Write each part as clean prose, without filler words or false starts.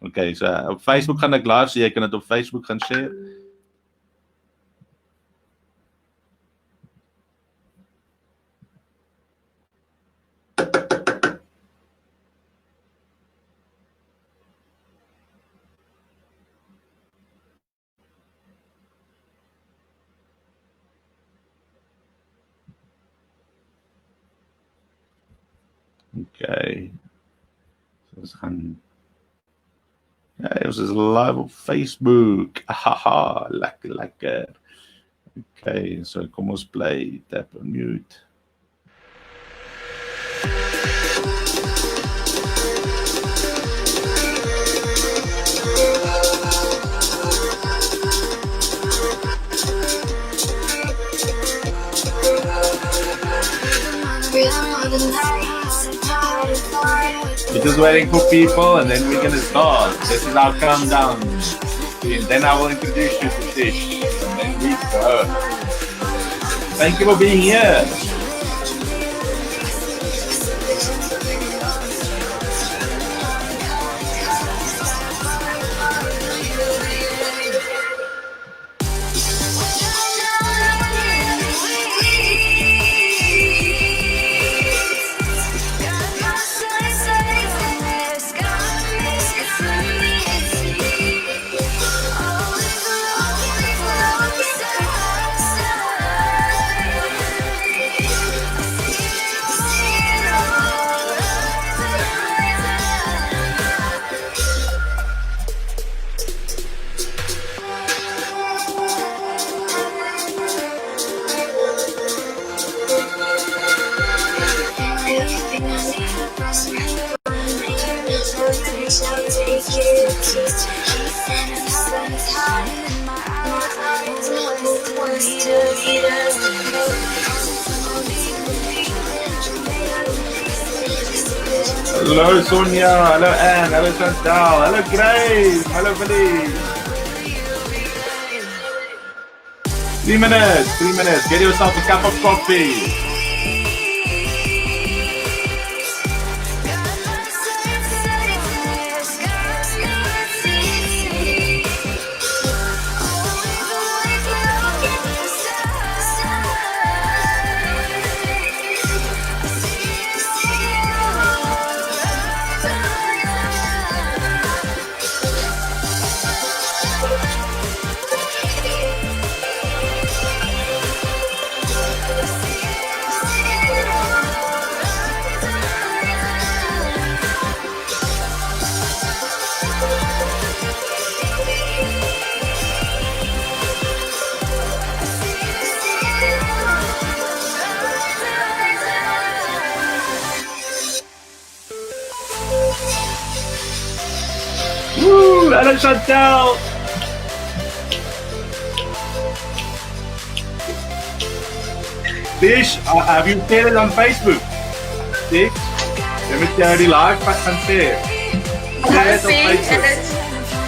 Okay, so op Facebook gaan ek live, so jy kan dit op Facebook gaan share. Okay. So ons gaan ons is live op Facebook. Haha, lekker. Okay, so kom ons play, tap on mute. We're just waiting for people and then we're gonna start. This is our countdown. And then I will introduce you to Tish. And then we go. Thank you for being here. Hello Sonia, hello Anne, hello Chantal, hello Grace, hello Billy. 3 minutes, get yourself a cup of coffee. Woo! Hello Chantal! Tish, have you shared it on Facebook? Tish, let me tell you live and share.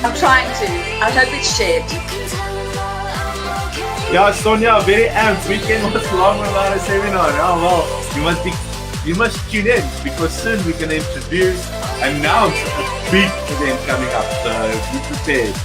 I'm trying to. I hope it's shared. Yeah, Sonia, very amped. Weekend was long without a seminar. Oh well, you must tune in because soon we're going to introduce and announce a big event coming up. So be prepared.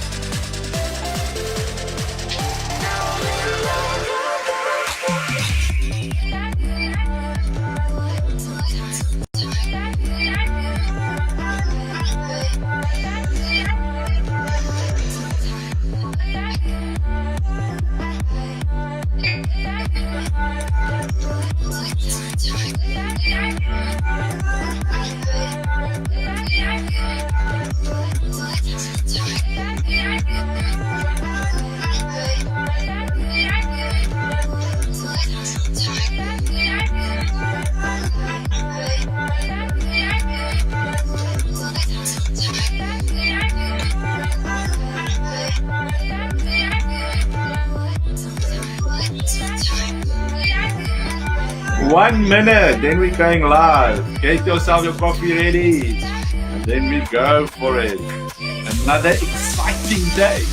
One minute, then we're going live. Get yourself your coffee ready. And then we go for it. Another exciting day.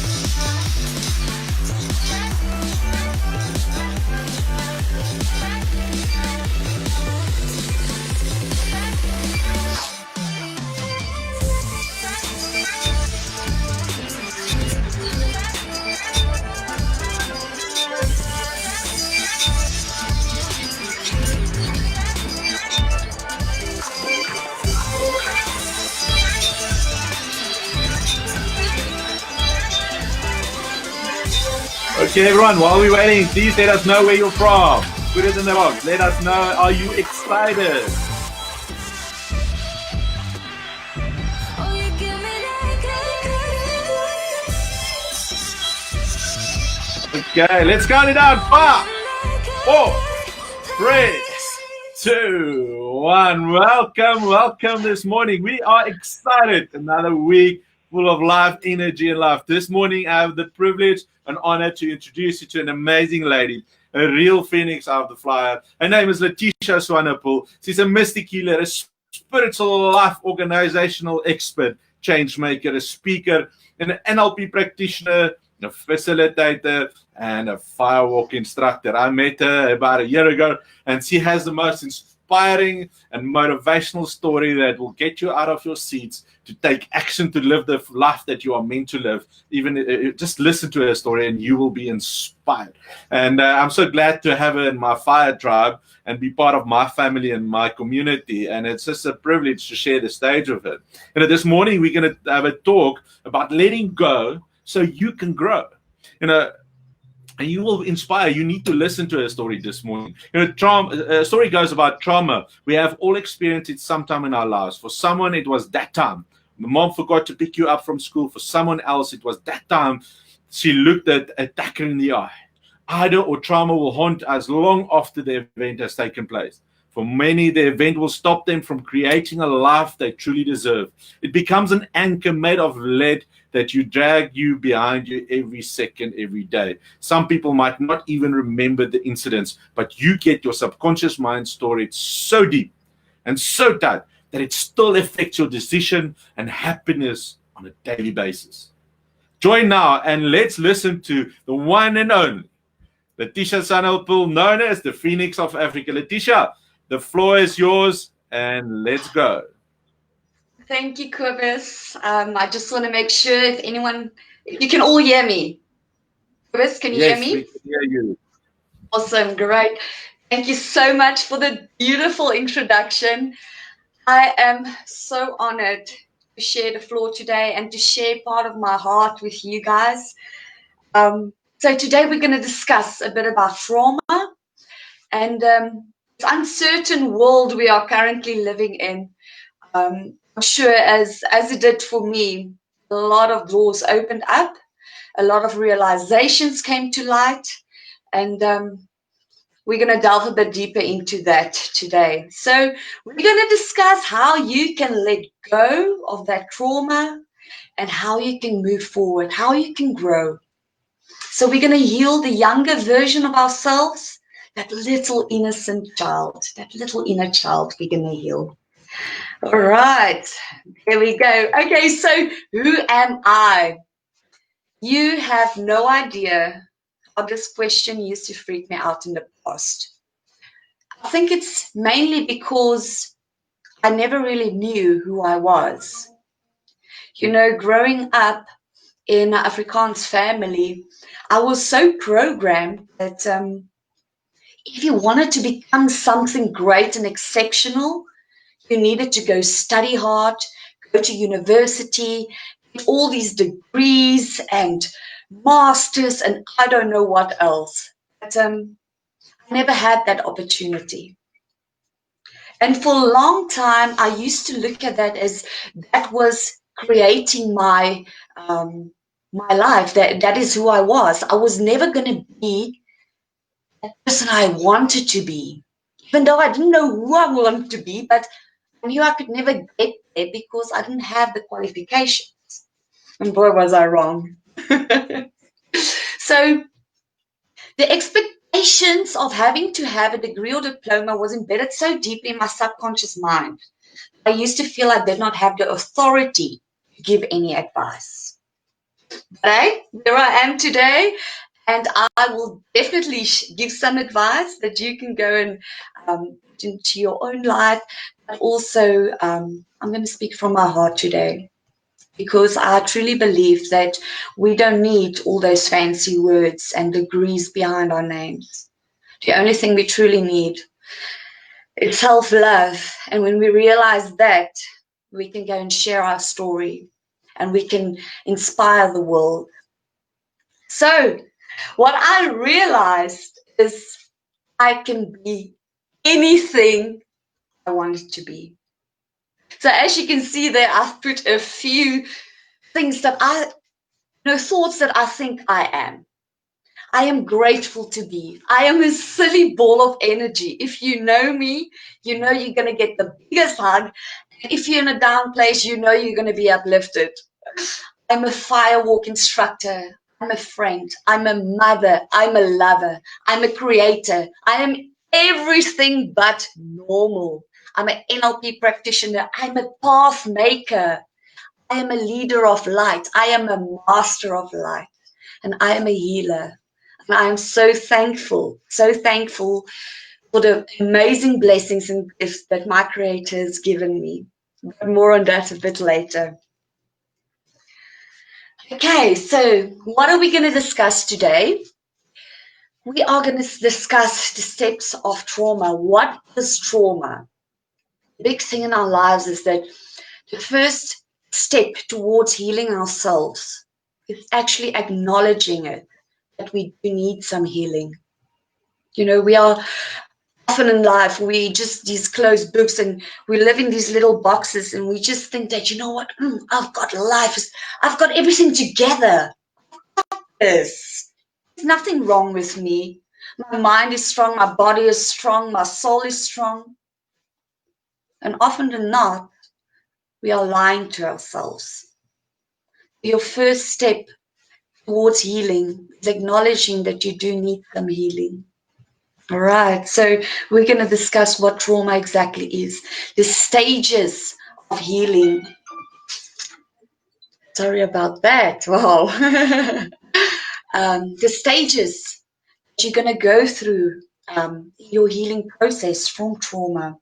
Okay, everyone, while we're waiting, please let us know where you're from. Put it in the box. Let us know, are you excited? Okay, let's count it out. 5, 4, 3, 2, 1. Welcome this morning. We are excited. Another week full of life, energy, and love. This morning, I have the privilege and honor to introduce you to an amazing lady, a real phoenix out of the flyer. Her name is Letitia Swanepoel. She's a mystic healer, a spiritual life organizational expert, change maker, a speaker, an NLP practitioner, a facilitator, and a firewalk instructor. I met her about a year ago, and she has the most inspiring and motivational story that will get you out of your seats to take action to live the life that you are meant to live. Even just listen to her story and you will be inspired. And I'm so glad to have her in my fire tribe and be part of my family and my community. And it's just a privilege to share the stage with her. And this morning, we're going to have a talk about letting go so you can grow. And you will inspire. You need to listen to her story this morning. A story goes about trauma. We have all experienced it sometime in our lives. For someone, it was that time. The mom forgot to pick you up from school. For someone else, it was that time she looked at an attacker in the eye. Either or trauma will haunt us long after the event has taken place. For many, the event will stop them from creating a life they truly deserve. It becomes an anchor made of lead that you drag you behind you every second, every day. Some people might not even remember the incidents, but you get your subconscious mind stored so deep and so tight that it still affects your decision and happiness on a daily basis. Join now and let's listen to the one and only Letitia Swanepoel, known as the Phoenix of Africa. Letitia, the floor is yours and let's go. Thank you, Kobus. I just want to make sure if you can all hear me. Kobus, can you hear me? Yes, we can hear you. Awesome, great. Thank you so much for the beautiful introduction. I am so honored to share the floor today and to share part of my heart with you guys. So today we're going to discuss a bit about trauma and this uncertain world we are currently living in. I'm sure as it did for me, a lot of doors opened up, a lot of realizations came to light, and we're going to delve a bit deeper into that today. So we're going to discuss how you can let go of that trauma and how you can move forward, how you can grow. So we're going to heal the younger version of ourselves, that little innocent child, that little inner child we're going to heal. All right, here we go. Okay, so who am I? You have no idea how this question used to freak me out in the past. I think it's mainly because I never really knew who I was. You know, growing up in an Afrikaans family, I was so programmed that if you wanted to become something great and exceptional, you needed to go study hard, go to university, get all these degrees and masters and I don't know what else. But I never had that opportunity. And for a long time, I used to look at that as that was creating my life. That is who I was. I was never going to be the person I wanted to be, even though I didn't know who I wanted to be, but I knew I could never get there because I didn't have the qualifications. And boy, was I wrong. So the expectations of having to have a degree or diploma was embedded so deeply in my subconscious mind. I used to feel I did not have the authority to give any advice. But hey, there I am today, and I will definitely give some advice that you can go and put into your own life. But also, I'm going to speak from my heart today because I truly believe that we don't need all those fancy words and degrees behind our names. The only thing we truly need is self-love. And when we realize that, we can go and share our story and we can inspire the world. So What I realized is I can be anything I want it to be. So as you can see there, I've put a few things that thoughts that I think I am. I am grateful to be. I am a silly ball of energy. If you know me, you know you're going to get the biggest hug. And if you're in a down place, you know you're going to be uplifted. I'm a firewalk instructor. I'm a friend. I'm a mother. I'm a lover. I'm a creator. I am everything but normal. I'm an NLP practitioner. I'm a path maker. I am a leader of light. I am a master of light. And I am a healer. And I am so thankful for the amazing blessings and gifts that my Creator has given me. But more on that a bit later. Okay, so what are we going to discuss today? We are going to discuss the steps of trauma. What is trauma? The big thing in our lives is that the first step towards healing ourselves is actually acknowledging it, that we do need some healing. You know, we are often in life, we just these closed books and we live in these little boxes and we just think that, you know what, I've got life, I've got everything together. There's nothing wrong with me. My mind is strong, my body is strong, my soul is strong. And often than not, we are lying to ourselves. Your first step towards healing is acknowledging that you do need some healing. All right, so we're going to discuss what trauma exactly is, the stages of healing. Sorry about that. Wow. The stages that you're going to go through your healing process from trauma.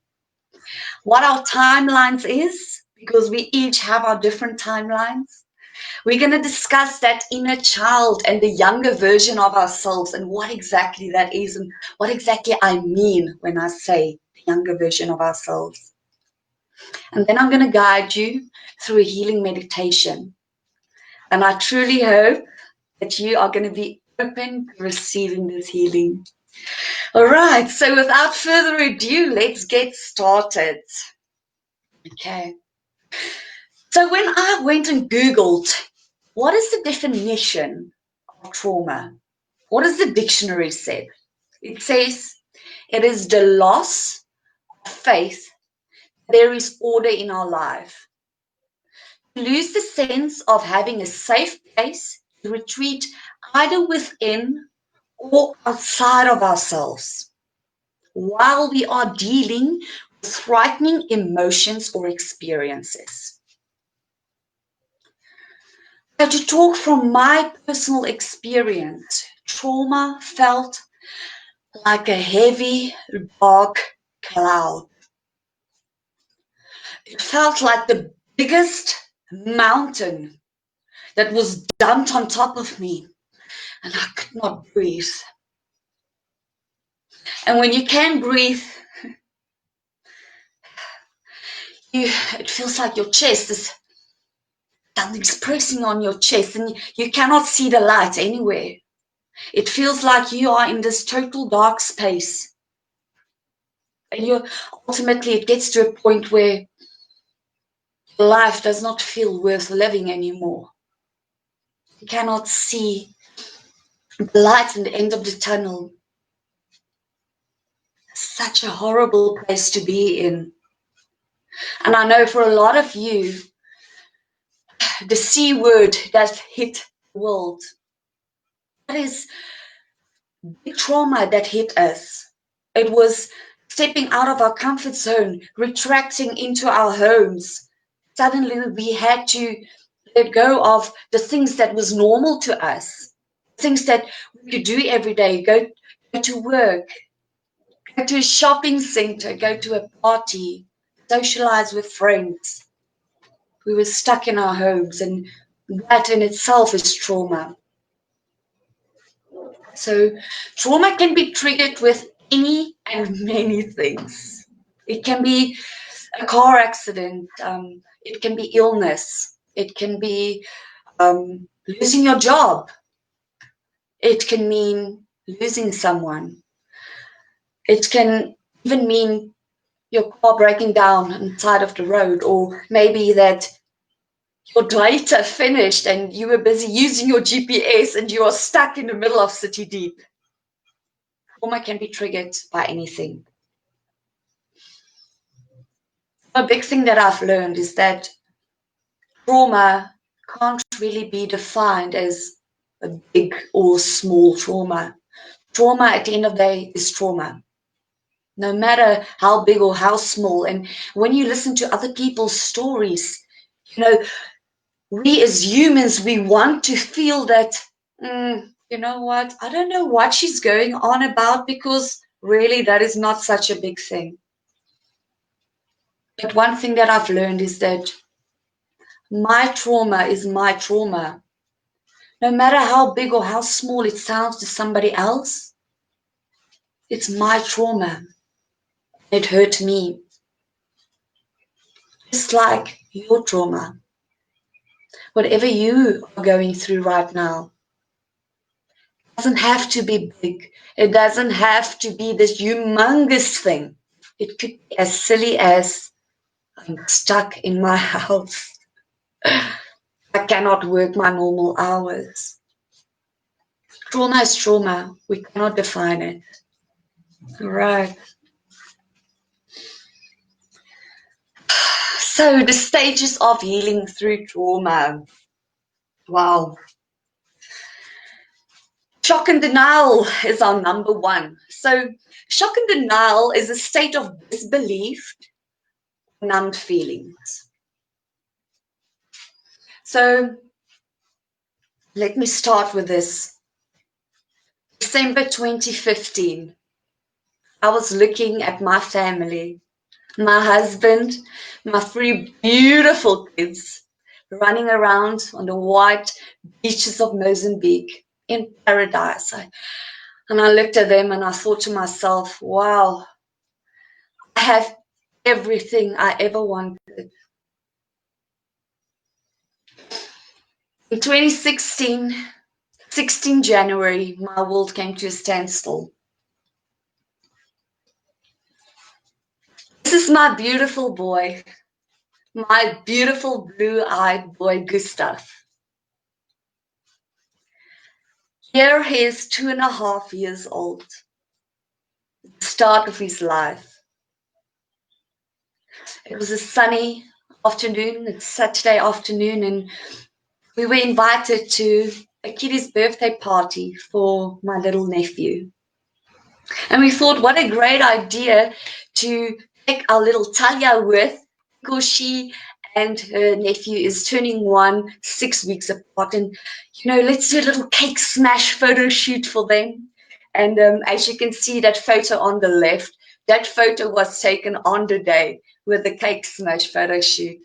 What our timelines is, because we each have our different timelines. We're going to discuss that inner child and the younger version of ourselves and what exactly that is and what exactly I mean when I say the younger version of ourselves. And then I'm going to guide you through a healing meditation. And I truly hope that you are going to be open to receiving this healing. All right, so without further ado, let's get started. Okay. So when I went and Googled, what is the definition of trauma? What does the dictionary say? It says it is the loss of faith there is order in our life. We lose the sense of having a safe place to retreat either within or outside of ourselves while we are dealing with frightening emotions or experiences. So to talk from my personal experience, trauma felt like a heavy, dark cloud. It felt like the biggest mountain that was dumped on top of me, and I could not breathe. And when you can breathe, it feels like your chest is something's pressing on your chest and you cannot see the light anywhere. It feels like you are in this total dark space. And ultimately it gets to a point where life does not feel worth living anymore. You cannot see the light at the end of the tunnel. Such a horrible place to be in. And I know for a lot of you, the C word that hit the world, that is big trauma that hit us. It was stepping out of our comfort zone, retracting into our homes. Suddenly we had to let go of the things that was normal to us, things that we could do every day, go to work, go to a shopping center, go to a party, socialize with friends. We were stuck in our homes, and that in itself is trauma. So trauma can be triggered with any and many things. It can be a car accident, it can be illness, it can be losing your job, It can mean losing someone. It can even mean your car breaking down on the side of the road, or maybe that your data finished and you were busy using your GPS and you are stuck in the middle of City Deep. Trauma can be triggered by anything. A big thing that I've learned is that trauma can't really be defined as a big or small trauma. Trauma at the end of the day is trauma, no matter how big or how small. And when you listen to other people's stories, you know, we as humans, we want to feel that, you know what, I don't know what she's going on about, because really that is not such a big thing. But one thing that I've learned is that my trauma is my trauma. No matter how big or how small it sounds to somebody else, it's my trauma. It hurt me. Just like your trauma. Whatever you are going through right now, it doesn't have to be big. It doesn't have to be this humongous thing. It could be as silly as, I'm stuck in my house. I cannot work my normal hours. Trauma is trauma. We cannot define it. All right. So the stages of healing through trauma. Wow. Shock and denial is our number one. So shock and denial is a state of disbelief, numbed feelings. So let me start with this. December 2015, I was looking at my family, my husband, my 3 beautiful kids running around on the white beaches of Mozambique in paradise. And I looked at them and I thought to myself, wow, I have everything I ever wanted. In 2016, 16 January, my world came to a standstill. This is my beautiful boy, my beautiful blue-eyed boy, Gustav. Here he is 2.5 years old, the start of his life. It was a sunny afternoon, it's Saturday afternoon, and we were invited to a kiddie's birthday party for my little nephew. And we thought, what a great idea to take our little Talia with, because she and her nephew is turning 1 6 weeks apart. And, you know, let's do a little cake smash photo shoot for them. And as you can see that photo on the left, that photo was taken on the day with the cake smash photo shoot.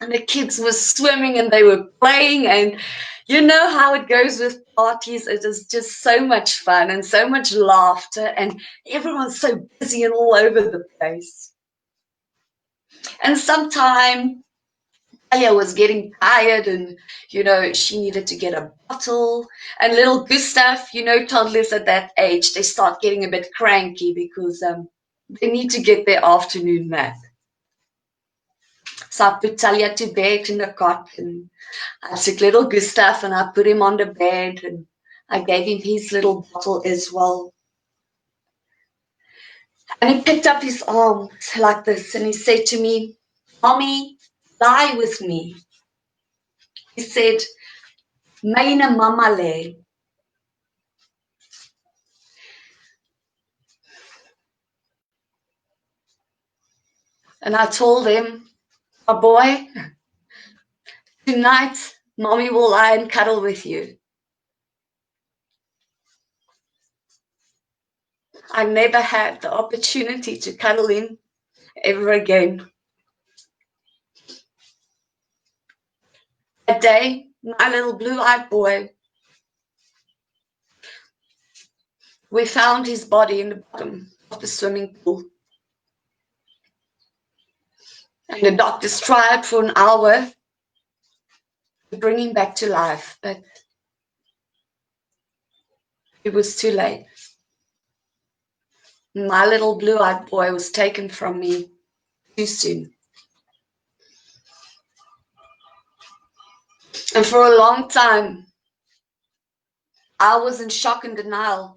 And the kids were swimming and they were playing, and you know how it goes with parties. It is just so much fun and so much laughter, and everyone's so busy and all over the place. And sometime Talia was getting tired and, you know, she needed to get a bottle. And little Gustav, you know, toddlers at that age, they start getting a bit cranky because they need to get their afternoon nap. So I put Talia to bed in the cot, and I took little Gustav and I put him on the bed, and I gave him his little bottle as well. And he picked up his arms like this and he said to me, "Mommy, lie with me." He said, "Myne mama lê." And I told him, "My boy, tonight mommy will lie and cuddle with you." I never had the opportunity to cuddle him ever again. That day, my little blue-eyed boy, we found his body in the bottom of the swimming pool. And the doctors tried for an hour to bring him back to life, but It was too late. My little blue-eyed boy was taken from me too soon. And for a long time, I was in shock and denial.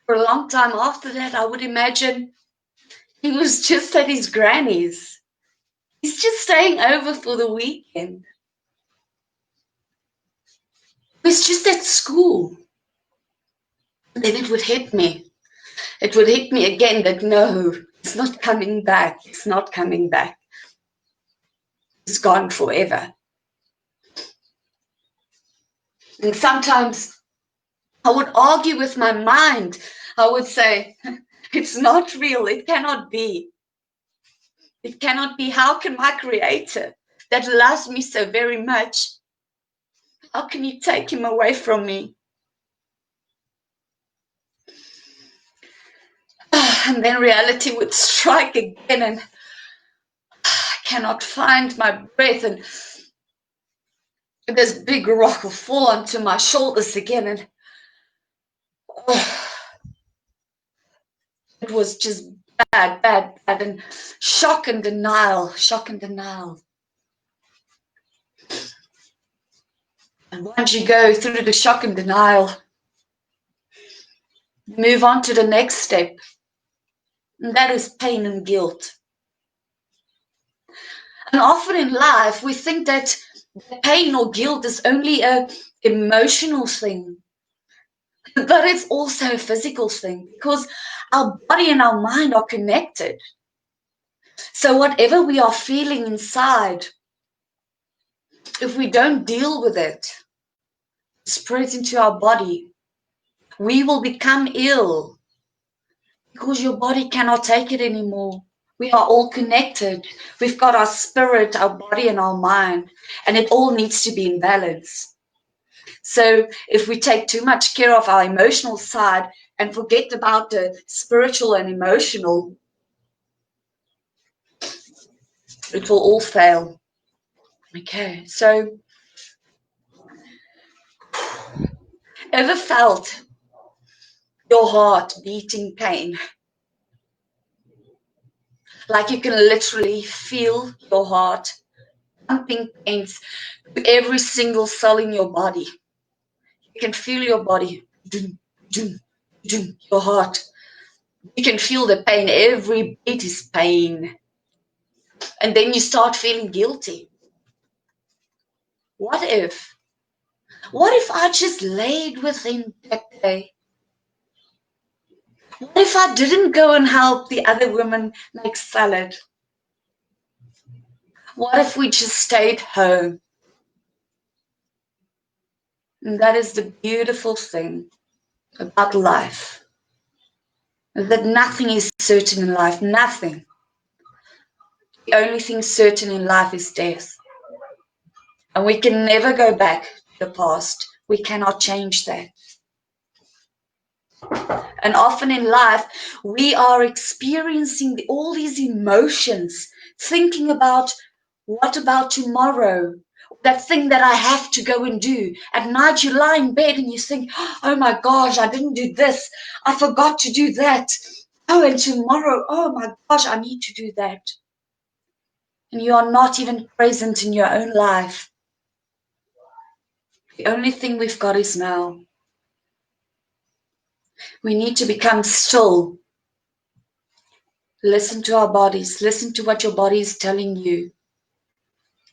For a long time after that, I would imagine he was just at his granny's. He's just staying over for the weekend. He was just at school. And then it would hit me. It would hit me again that no, it's not coming back. It's not coming back. It's gone forever. And sometimes I would argue with my mind. I would say, it's not real. It cannot be. It cannot be. How can my Creator that loves me so very much, how can you take him away from me? And then reality would strike again, and I cannot find my breath, and this big rock will fall onto my shoulders again, and it was just bad, and shock and denial. And once you go through the shock and denial, move on to the next step, and that is pain and guilt. And often in life, we think that pain or guilt is only an emotional thing, but it's also a physical thing, because our body and our mind are connected. So whatever we are feeling inside, if we don't deal with it, spreads into our body, we will become ill because your body cannot take it anymore. We are all connected. We've got our spirit, our body, and our mind, and it all needs to be in balance. So if we take too much care of our emotional side and forget about the spiritual and emotional, it will all fail. Okay, so ever felt your heart beating pain? Like you can literally feel your heart pumping pains to every single cell in your body. You can feel your body, your heart. You can feel the pain. Every beat is pain. And then you start feeling guilty. What if I just laid with him that day? What if I didn't go and help the other women make salad? What if we just stayed home? And that is the beautiful thing about life, that nothing is certain in life, nothing. The only thing certain in life is death. And we can never go back to the past. We cannot change that. And often in life, we are experiencing all these emotions, thinking about what about tomorrow? That thing that I have to go and do. At night you lie in bed and you think, oh my gosh, I didn't do this. I forgot to do that. Oh, and tomorrow, oh my gosh, I need to do that. And you are not even present in your own life. The only thing we've got is now. We need to become still. Listen to our bodies. Listen to what your body is telling you.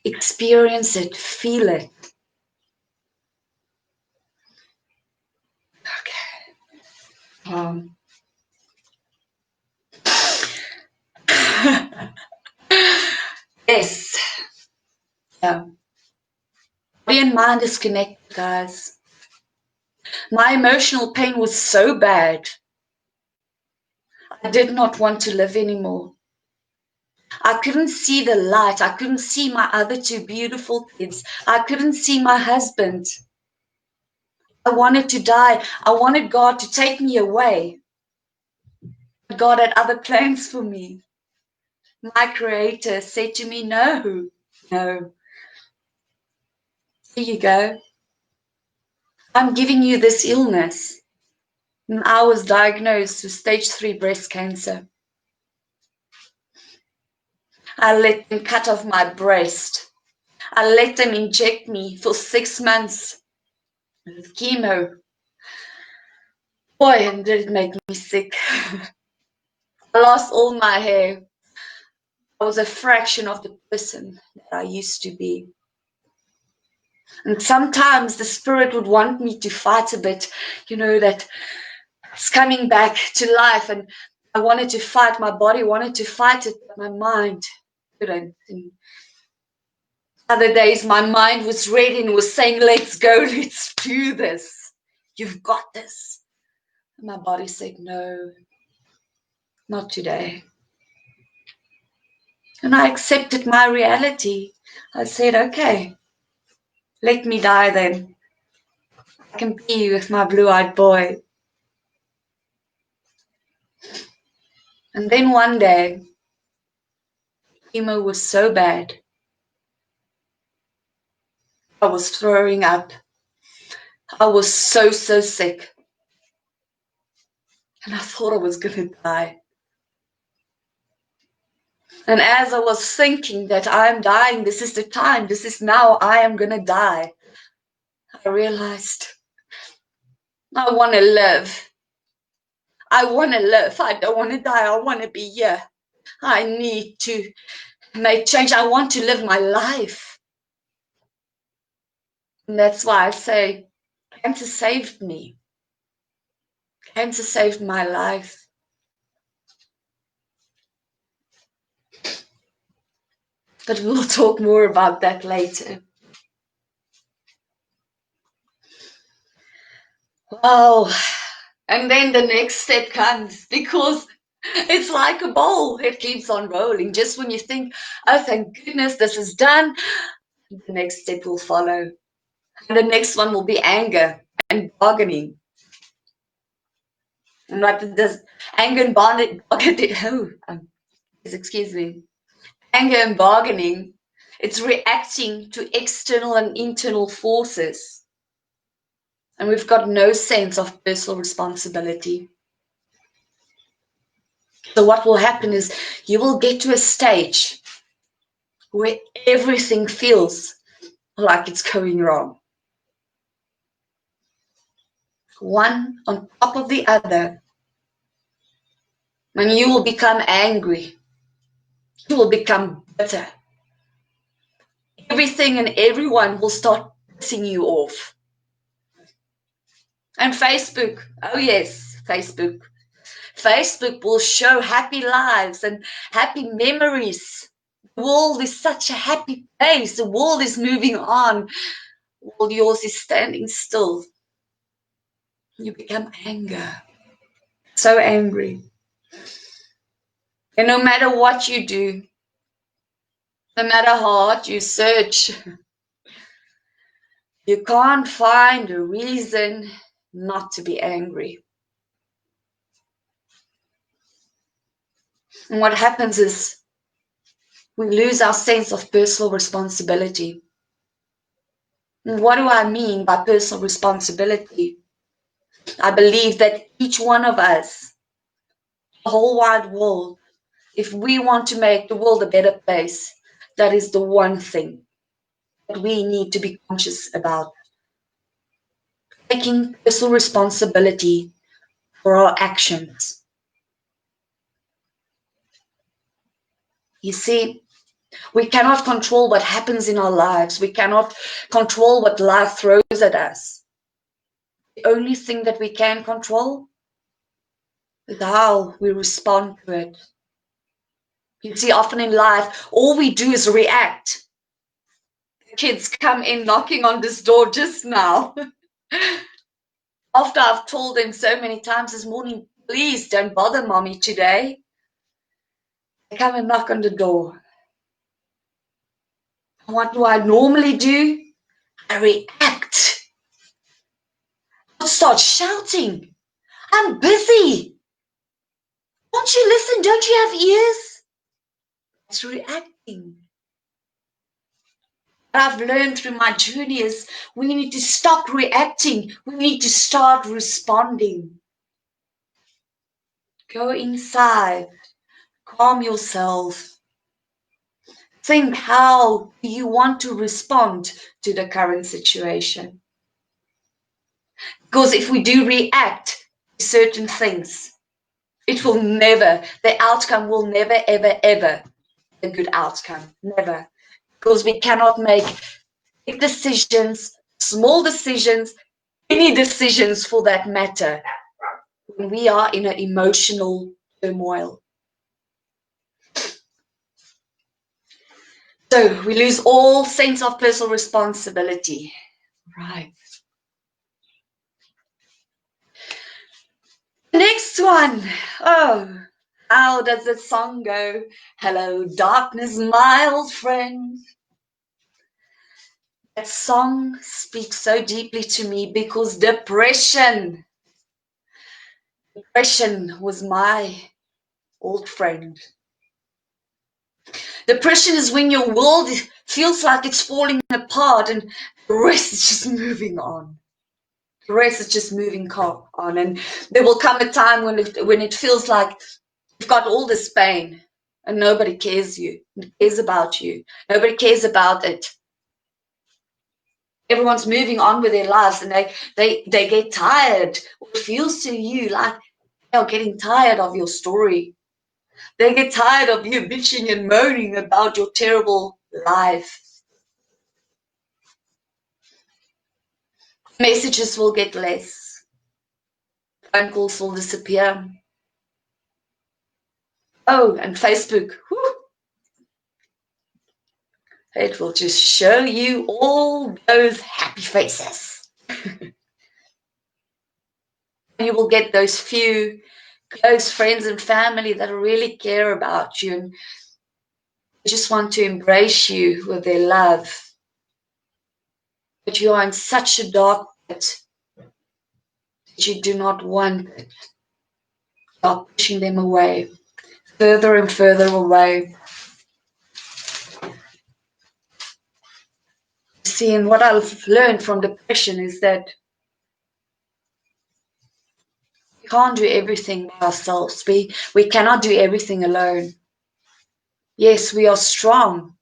Experience it. Feel it. Okay. Yes. Yeah. Body and mind is connected, guys. My emotional pain was so bad. I did not want to live anymore. I couldn't see the light. I couldn't see my other two beautiful kids. I couldn't see my husband. I wanted to die. I wanted God to take me away. God had other plans for me. My Creator said to me, no. Here you go. I'm giving you this illness. And I was diagnosed with stage 3 breast cancer. I let them cut off my breast. I let them inject me for 6 months with chemo. Boy, and did it make me sick. I lost all my hair. I was a fraction of the person that I used to be. And sometimes the spirit would want me to fight a bit, that it's coming back to life. And I wanted to fight, my body wanted to fight it, but my mind couldn't. And other days, my mind was ready and was saying, let's go, let's do this. You've got this. And my body said, no, not today. And I accepted my reality. I said, okay, let me die then. I can be with my blue-eyed boy. And then one day, chemo was so bad. I was throwing up. I was so sick. And I thought I was going to die. And as I was thinking that I am dying, this is the time, this is now, I am going to die, I realized I want to live. I want to live. I don't want to die. I want to be here. I need to make change. I want to live my life. And that's why I say cancer saved me. Cancer saved my life. But we'll talk more about that later. Wow. And then the next step comes, because it's like a ball. It keeps on rolling. Just when you think, oh, thank goodness this is done, the next step will follow. And the next one will be anger and bargaining. And what does anger and bargaining, excuse me, anger and bargaining, it's reacting to external and internal forces. And we've got no sense of personal responsibility. So what will happen is you will get to a stage where everything feels like it's going wrong. One on top of the other. And you will become angry. You will become bitter. Everything and everyone will start pissing you off. And Facebook, oh yes, Facebook. Facebook will show happy lives and happy memories. The world is such a happy place. The world is moving on. While yours is standing still. You become anger. So angry. And no matter what you do, no matter how hard you search, you can't find a reason not to be angry. And what happens is we lose our sense of personal responsibility. And what do I mean by personal responsibility? I believe that each one of us, the whole wide world, if we want to make the world a better place, that is the one thing that we need to be conscious about. Taking personal responsibility for our actions. You see, we cannot control what happens in our lives. We cannot control what life throws at us. The only thing that we can control is how we respond to it. You see, often in life, all we do is react. The kids come in knocking on this door just now. After I've told them so many times this morning, please don't bother mommy today. They come and knock on the door. What do I normally do? I react. I start shouting. I'm busy. Won't you listen? Don't you have ears? It's reacting. What I've learned through my journey is we need to stop reacting. We need to start responding. Go inside, calm yourself. Think, how do you want to respond to the current situation? Because if we do react to certain things, it will never, the outcome will never, ever, ever be a good outcome. Never. Because we cannot make big decisions, small decisions, any decisions for that matter, when we are in an emotional turmoil. So we lose all sense of personal responsibility. Right. Next one. Oh, how does the song go? Hello, darkness, my old friend. That song speaks so deeply to me because depression was my old friend. Depression is when your world feels like it's falling apart and the rest is just moving on. The rest is just moving on. And there will come a time when it feels like you've got all this pain and nobody cares about you. Nobody cares about it. Everyone's moving on with their lives and they get tired. It feels to you like they're getting tired of your story. They get tired of you bitching and moaning about your terrible life. Messages will get less. Phone calls will disappear. Oh, and Facebook. Whew. It will just show you all those happy faces. You will get those few close friends and family that really care about you and just want to embrace you with their love. But you are in such a dark pit that you do not want it. You are pushing them away, further and further away. See, and what I've learned from depression is that we can't do everything by ourselves. We cannot do everything alone. Yes, we are strong.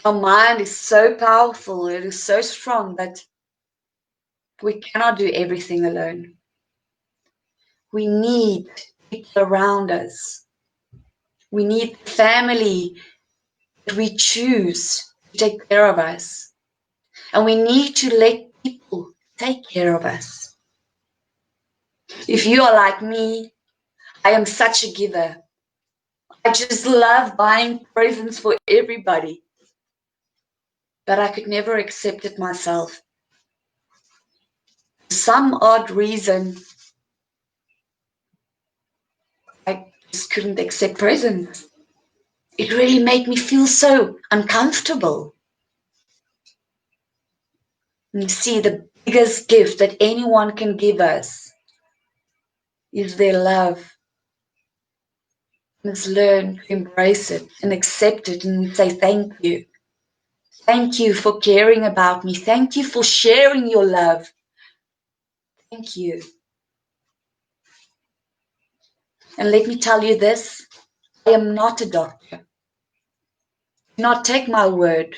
Our mind is so powerful, it is so strong that we cannot do everything alone. We need people around us. We need family that we choose to take care of us. And we need to let people take care of us. If you are like me, I am such a giver. I just love buying presents for everybody. But I could never accept it myself. For some odd reason, I just couldn't accept presents. It really made me feel so uncomfortable. And you see, the biggest gift that anyone can give us is their love. Let's learn to embrace it and accept it and say thank you. Thank you for caring about me. Thank you for sharing your love. Thank you. And let me tell you this, I am not a doctor. Do not take my word.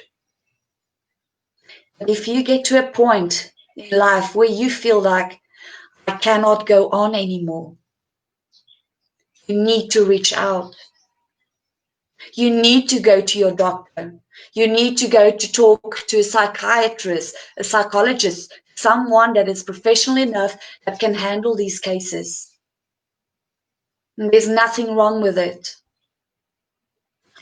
But if you get to a point in life where you feel like I cannot go on anymore, you need to reach out. You need to go to your doctor. You need to go to talk to a psychiatrist, a psychologist, someone that is professional enough that can handle these cases. And there's nothing wrong with it.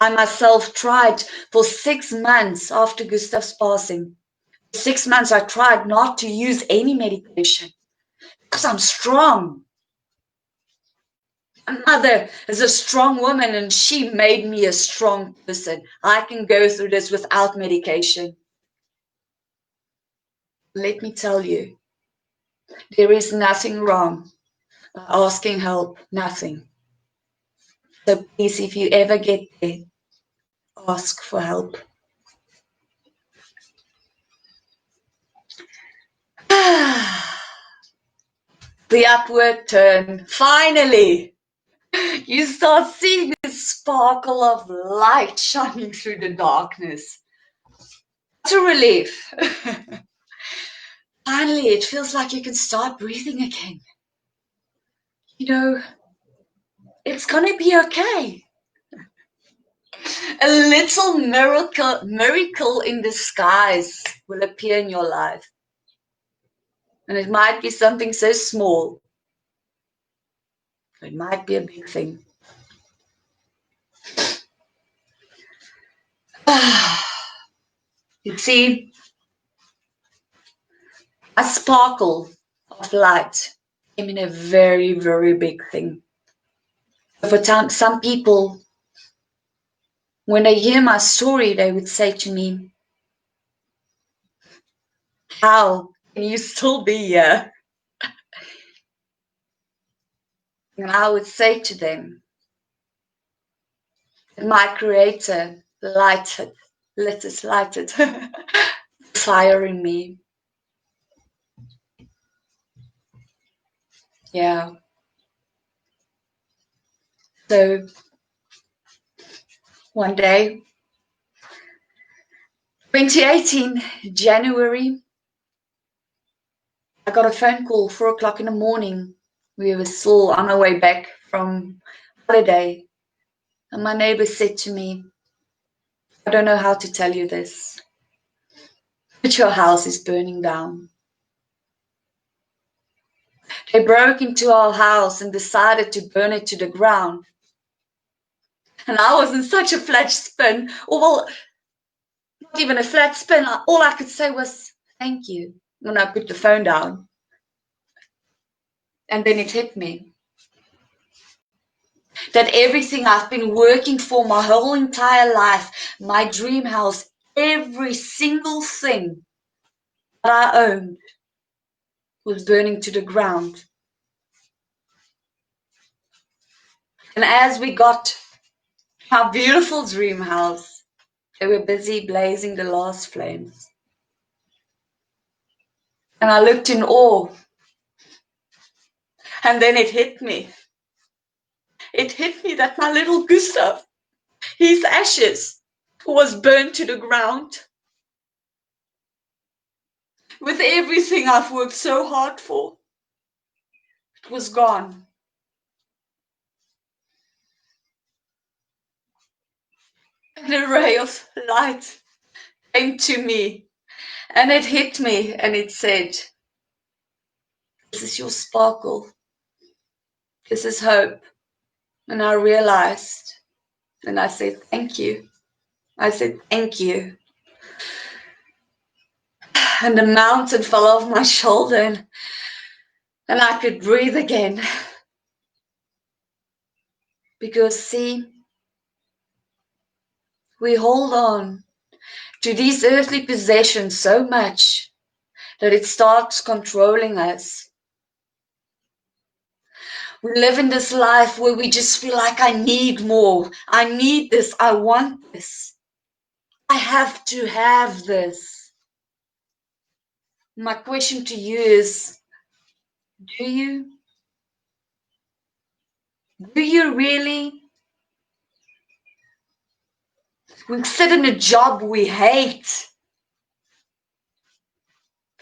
I myself tried for 6 months after Gustav's passing. 6 months I tried not to use any medication because I'm strong. My mother is a strong woman and she made me a strong person. I can go through this without medication. Let me tell you, there is nothing wrong by asking help, nothing. So please, if you ever get there, ask for help. the upward turn. Finally, you start seeing the sparkle of light shining through the darkness. It's a relief. Finally, it feels like you can start breathing again. You know, it's gonna be okay. A little miracle in disguise will appear in your life. And it might be something so small. It might be a big thing. You see, a sparkle of light came in a very, very big thing. For some people, when they hear my story, they would say to me, how can you still be here? And I would say to them, my creator lighted fire in me. Yeah. So one day, 2018, January, I got a phone call, 4 o'clock in the morning. We were still on our way back from holiday. And my neighbor said to me, I don't know how to tell you this, but your house is burning down. They broke into our house and decided to burn it to the ground. And I was in such a flat spin, or well, not even a flat spin. All I could say was, thank you, when I put the phone down. And then it hit me that everything I've been working for my whole entire life, my dream house, every single thing that I owned was burning to the ground. And as we got our beautiful dream house, they were busy blazing the last flames. And I looked in awe. And then it hit me. It hit me that my little Gustav, his ashes, was burned to the ground. With everything I've worked so hard for, it was gone. And a ray of light came to me, and it hit me, and it said, this is your sparkle. This is hope. And I realized, and I said, thank you. I said, thank you. And the mountain fell off my shoulder, and I could breathe again. Because, see, we hold on to these earthly possessions so much that it starts controlling us. We live in this life where we just feel like I need more. I need this. I want this. I have to have this. My question to you is, do you? Do you really? We sit in a job we hate.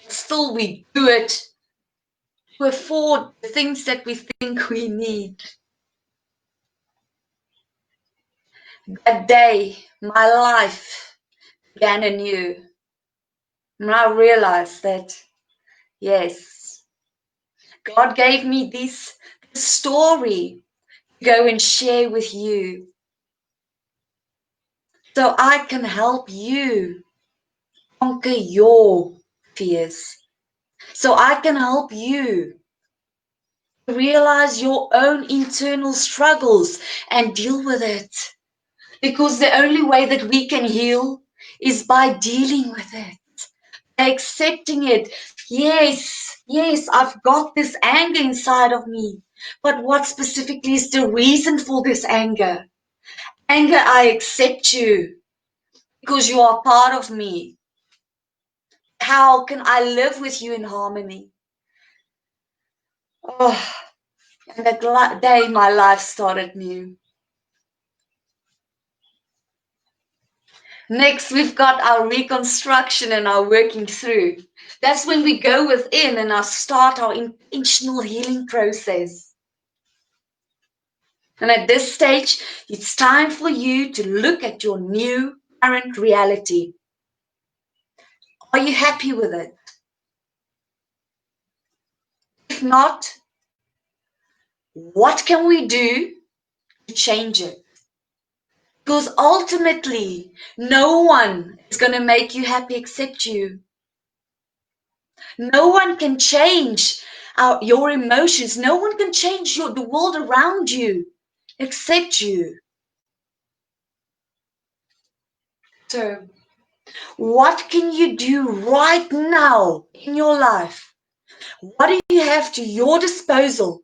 Still we do it to afford the things that we think we need. That day, my life began anew. And I realized that, yes, God gave me this story to go and share with you, so I can help you conquer your fears. So I can help you realize your own internal struggles and deal with it. Because the only way that we can heal is by dealing with it, by accepting it. Yes, I've got this anger inside of me. But what specifically is the reason for this anger? Anger, I accept you because you are part of me. How can I live with you in harmony? Oh, and that day my life started new. Next, we've got our reconstruction and our working through. That's when we go within and start our intentional healing process. And at this stage, it's time for you to look at your new current reality. Are you happy with it? If not, what can we do to change it? Because ultimately, no one is going to make you happy except you. No one can change your emotions. No one can change the world around you except you. So, what can you do right now in your life? What do you have to your disposal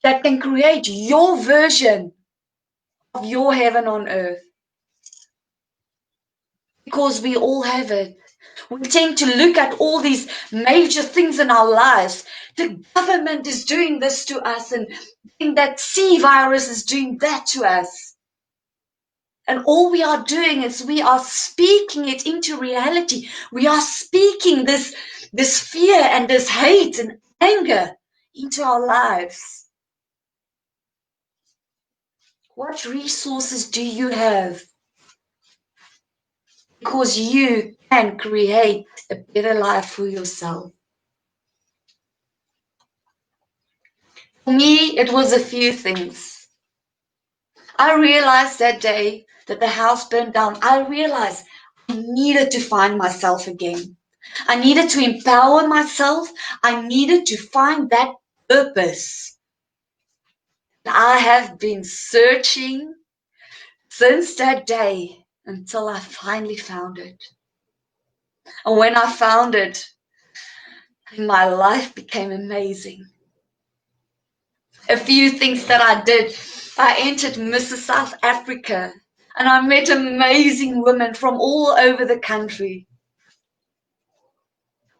that can create your version of your heaven on earth? Because we all have it. We tend to look at all these major things in our lives. The government is doing this to us, and that C virus is doing that to us. And all we are doing is we are speaking it into reality. We are speaking this fear and this hate and anger into our lives. What resources do you have? Because you can create a better life for yourself. For me, it was a few things. I realized that day that the house burned down. I realized I needed to find myself again. I needed to empower myself. I needed to find that purpose. I have been searching since that day until I finally found it. And when I found it, my life became amazing. A few things that I did. I entered Mrs. South Africa and I met amazing women from all over the country.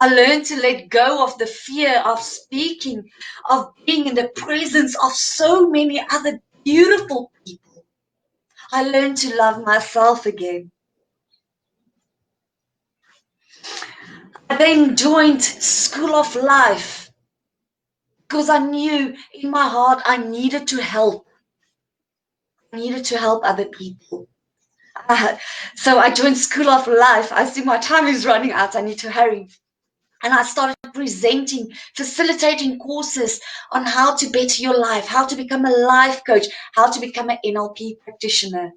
I learned to let go of the fear of speaking, of being in the presence of so many other beautiful people. I learned to love myself again. I then joined School of Life because I knew in my heart I needed to help. I needed to help other people. So I joined School of Life. I see my time is running out. I need to hurry. And I started presenting, facilitating courses on how to better your life, how to become a life coach, how to become an NLP practitioner.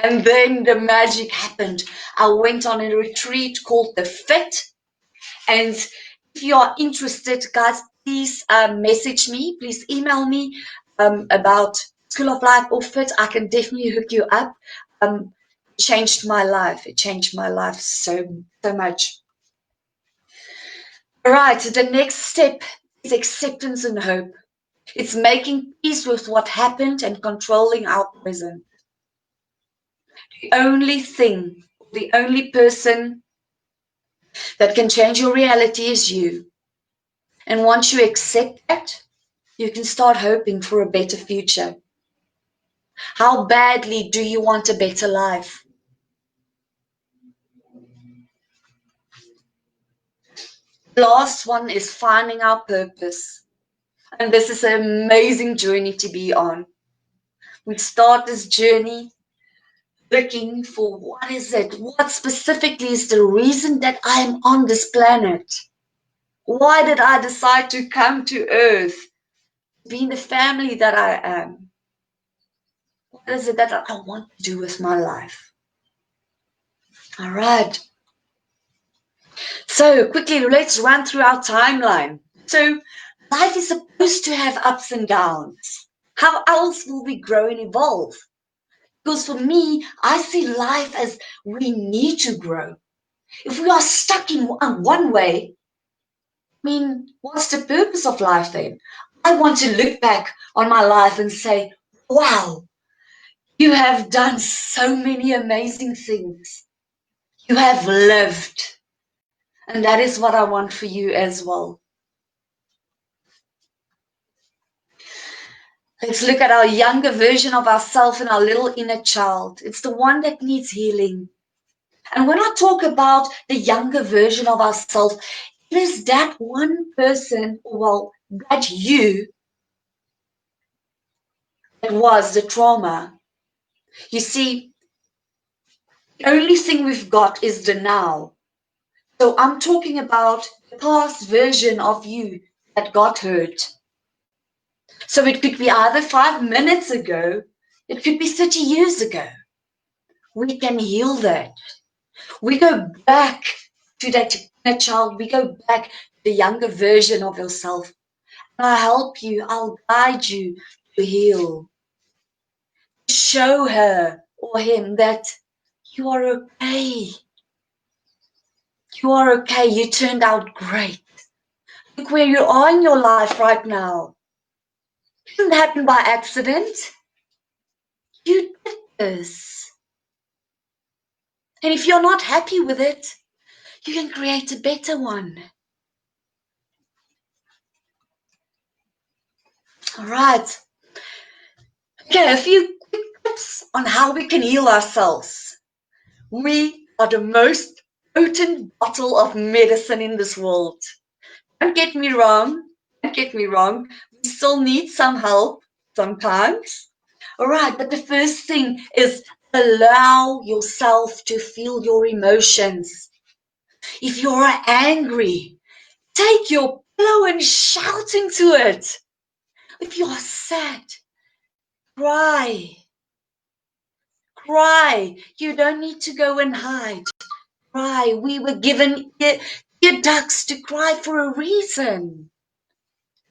And then the magic happened. I went on a retreat called The Fit. And if you are interested, guys, please message me. Please email me about School of Life or Fit. I can definitely hook you up. It changed my life. It changed my life so much. All right, the next step is acceptance and hope. It's making peace with what happened and controlling our present. The only thing, the only person that can change your reality is you. And once you accept that, you can start hoping for a better future. How badly do you want a better life? The last one is finding our purpose. And this is an amazing journey to be on. We start this journey looking for what is it? What specifically is the reason that I am on this planet? Why did I decide to come to Earth? Be in the family that I am? What is it that I want to do with my life? All right. So quickly, let's run through our timeline. So life is supposed to have ups and downs. How else will we grow and evolve? Because for me, I see life as we need to grow. If we are stuck in one way, I mean, what's the purpose of life then? I want to look back on my life and say, wow, you have done so many amazing things. You have lived. And that is what I want for you as well. Let's look at our younger version of ourselves and our little inner child. It's the one that needs healing. And when I talk about the younger version of ourselves, it is that one person, well, that you, that was the trauma. You see, the only thing we've got is the now. So I'm talking about the past version of you that got hurt. So it could be either 5 minutes ago, it could be 30 years ago. We can heal that. We go back to that inner child. We go back to the younger version of yourself. I'll help you. I'll guide you to heal. Show her or him that you are okay. You are okay. You turned out great. Look where you are in your life right now. It didn't happen by accident. You did this. And if you're not happy with it, you can create a better one. All right. Okay, a few quick tips on how we can heal ourselves. We are the most potent bottle of medicine in this world. Don't get me wrong. Don't get me wrong. We still need some help sometimes. All right, but the first thing is allow yourself to feel your emotions. If you're angry, take your pillow and shout into it. If you're sad, cry. Cry. You don't need to go and hide. Cry. We were given ear ducts to cry for a reason.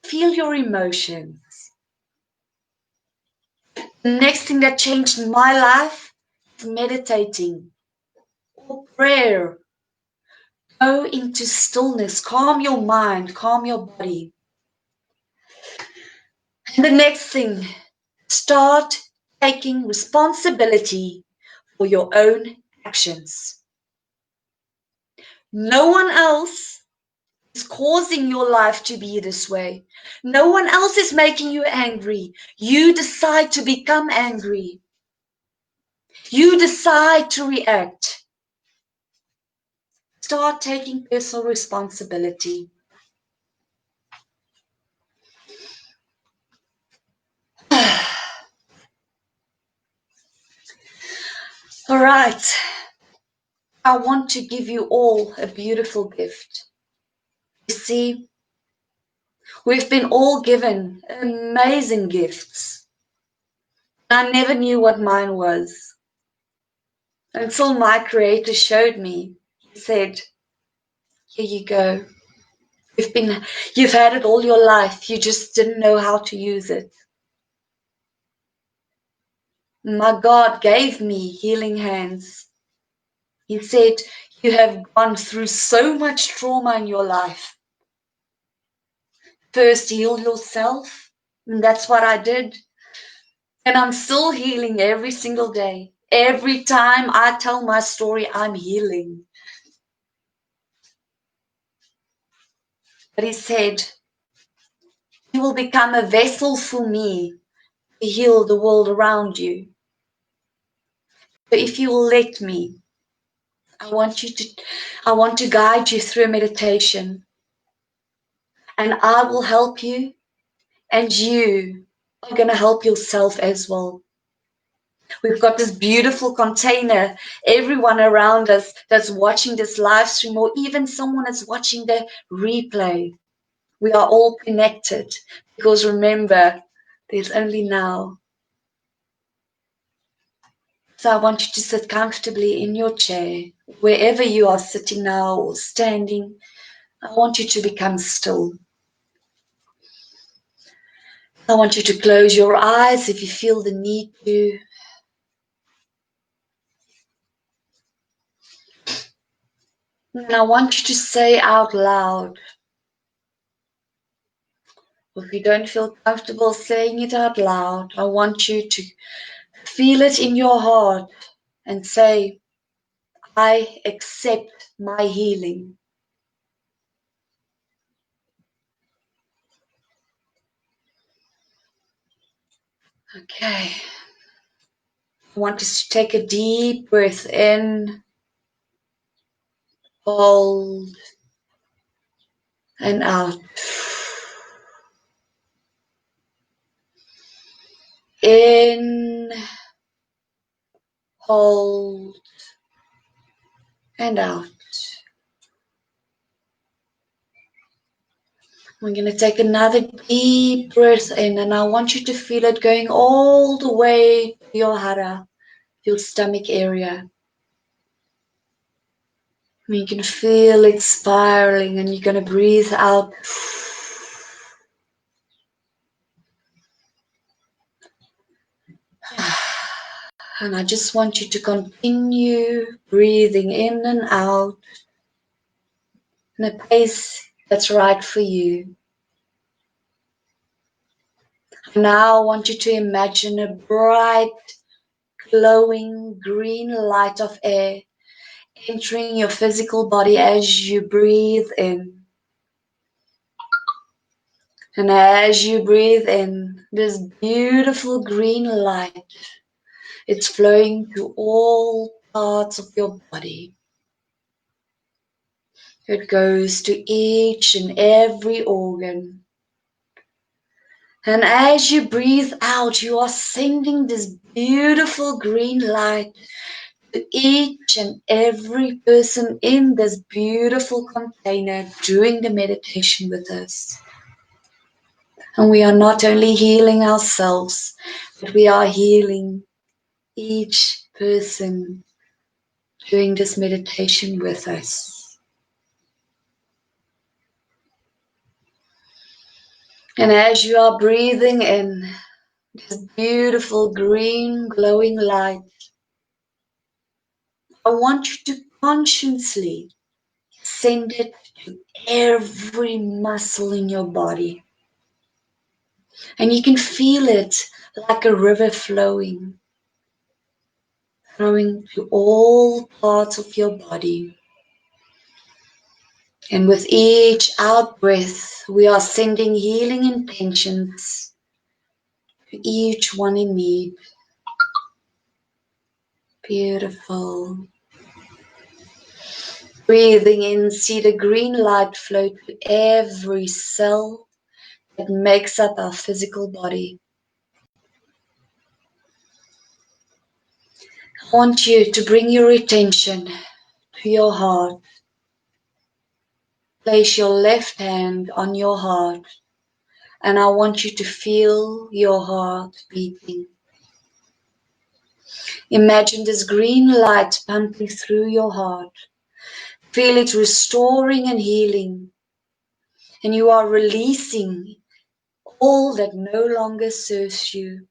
Feel your emotions. The next thing that changed my life is meditating or prayer. Go into stillness. Calm your mind. Calm your body. And the next thing, start taking responsibility for your own actions. No one else is causing your life to be this way. No one else is making you angry. You decide to become angry. You decide to react. Start taking personal responsibility. All right. I want to give you all a beautiful gift. You see, we've been all given amazing gifts. I never knew what mine was until my creator showed me. He said, here you go. You've had it all your life. You just didn't know how to use it. My God gave me healing hands. He said, you have gone through so much trauma in your life. First, heal yourself. And that's what I did. And I'm still healing every single day. Every time I tell my story, I'm healing. But he said, you will become a vessel for me to heal the world around you. So if you will let me, I want to guide you through a meditation. And I will help you, and you are going to help yourself as well. We've got this beautiful container, everyone around us that's watching this live stream, or even someone that's watching the replay. We are all connected, because remember, there's only now. So I want you to sit comfortably in your chair, wherever you are sitting now or standing. I want you to become still. I want you to close your eyes if you feel the need to. And I want you to say out loud, if you don't feel comfortable saying it out loud, I want you to feel it in your heart and say, I accept my healing. Okay. I want us to take a deep breath in, hold, and out. In, hold, and out. We're going to take another deep breath in, and I want you to feel it going all the way to your hara, your stomach area. You can feel it spiraling, and you're going to breathe out. And I just want you to continue breathing in and out in a pace that's right for you. Now I want you to imagine a bright, glowing green light of air entering your physical body as you breathe in. And as you breathe in, this beautiful green light, it's flowing to all parts of your body. It goes to each and every organ. And as you breathe out, you are sending this beautiful green light to each and every person in this beautiful container doing the meditation with us. And we are not only healing ourselves, but we are healing each person doing this meditation with us. And as you are breathing in this beautiful green glowing light, I want you to consciously send it to every muscle in your body. And you can feel it like a river flowing to all parts of your body. And with each out breath, we are sending healing intentions to each one in need. Beautiful. Breathing in, see the green light flow to every cell that makes up our physical body. I want you to bring your attention to your heart. Place your left hand on your heart, and I want you to feel your heart beating. Imagine this green light pumping through your heart. Feel it restoring and healing, and you are releasing all that no longer serves you.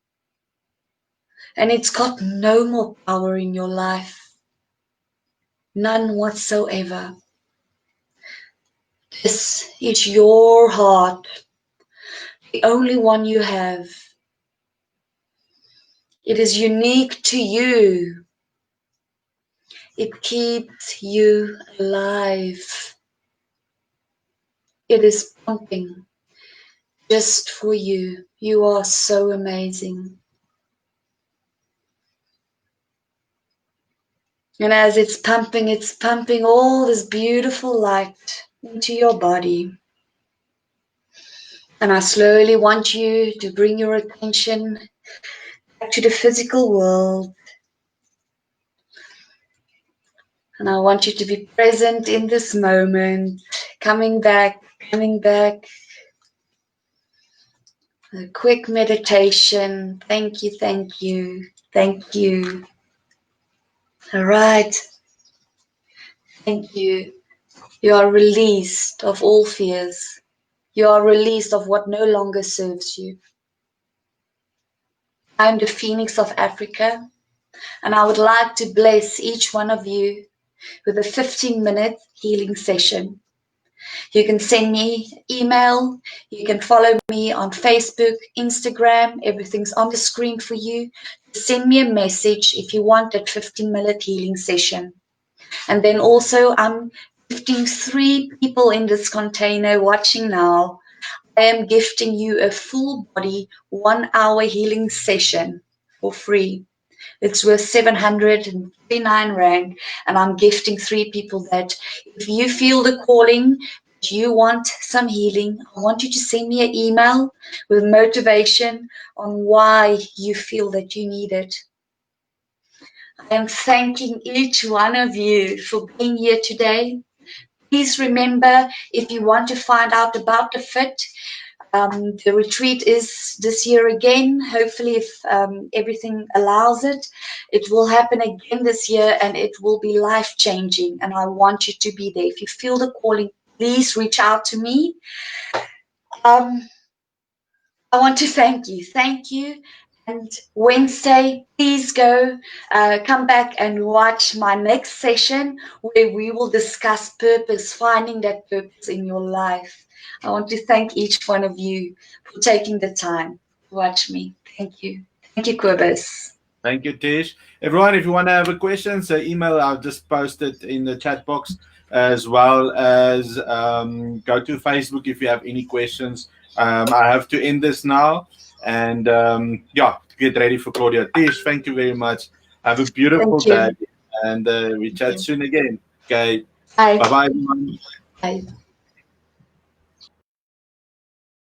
And it's got no more power in your life. None whatsoever. This is your heart, the only one you have. It is unique to you. It keeps you alive. It is pumping just for you. You are so amazing. And as it's pumping all this beautiful light into your body. And I slowly want you to bring your attention back to the physical world. And I want you to be present in this moment, coming back. A quick meditation. Thank you, thank you, thank you. All right. Thank you. You are released of all fears. You are released of what no longer serves you. I'm the Phoenix of Africa, and I would like to bless each one of you with a 15-minute healing session. You can send me email, you can follow me on Facebook, Instagram, everything's on the screen for you. Send me a message if you want that 15-minute healing session. And then also I'm gifting 3 people in this container watching now. I am gifting you a full body 1 hour healing session for free. It's worth 739 Rand, and I'm gifting 3 people that. If you feel the calling, you want some healing, I want you to send me an email with motivation on why you feel that you need it. I am thanking each one of you for being here today. Please remember, if you want to find out about the FIT, the retreat is this year again. Hopefully, if everything allows it, it will happen again this year, and it will be life-changing. And I want you to be there. If you feel the calling, please reach out to me. I want to thank you. Thank you. And Wednesday, please come back and watch my next session where we will discuss purpose, finding that purpose in your life. I want to thank each one of you for taking the time to watch me. Thank you. Thank you, Kobus. Thank you, Tish. Everyone, if you want to have a question, so email, I'll just post it in the chat box, as well as go to Facebook if you have any questions. I have to end this now. And yeah, get ready for Claudia. Tish, thank you very much. Have a beautiful day. And we chat soon again. Okay. Bye. Bye-bye, everyone. Bye.